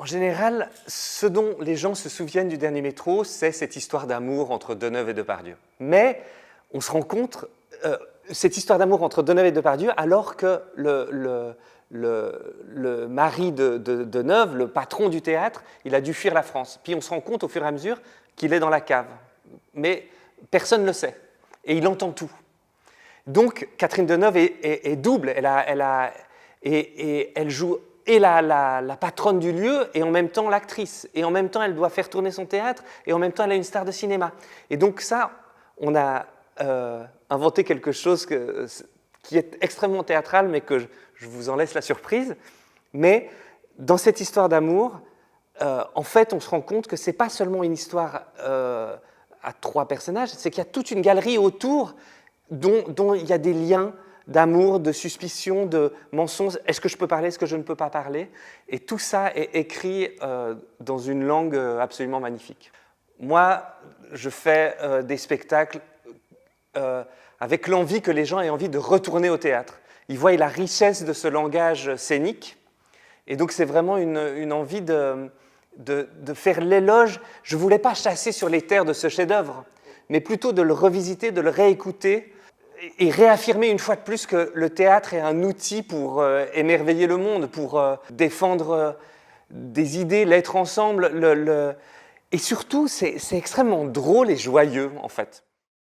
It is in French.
En général, ce dont les gens se souviennent du Dernier Métro, c'est cette histoire d'amour entre Deneuve et Depardieu. Mais on se rend compte, cette histoire d'amour entre Deneuve et Depardieu, alors que le mari de Deneuve, le patron du théâtre, il a dû fuir la France. Puis on se rend compte au fur et à mesure qu'il est dans la cave. Mais personne ne le sait. Et il entend tout. Donc Catherine Deneuve est double. Elle joue et la patronne du lieu, et en même temps l'actrice. Et en même temps, elle doit faire tourner son théâtre, et en même temps, elle est une star de cinéma. Et donc ça, on a inventé quelque chose qui est extrêmement théâtral, mais que je vous en laisse la surprise. Mais dans cette histoire d'amour, en fait, on se rend compte que ce n'est pas seulement une histoire à 3 personnages, c'est qu'il y a toute une galerie autour dont il y a des liens d'amour, de suspicion, de mensonges. Est-ce que je peux parler, est-ce que je ne peux pas parler? Et tout ça est écrit dans une langue absolument magnifique. Moi, je fais des spectacles avec l'envie que les gens aient envie de retourner au théâtre. Ils voient la richesse de ce langage scénique. Et donc, c'est vraiment une envie de faire l'éloge. Je ne voulais pas chasser sur les terres de ce chef-d'œuvre, mais plutôt de le revisiter, de le réécouter, et réaffirmer une fois de plus que le théâtre est un outil pour émerveiller le monde, pour défendre des idées, l'être ensemble. Et surtout, c'est extrêmement drôle et joyeux, en fait.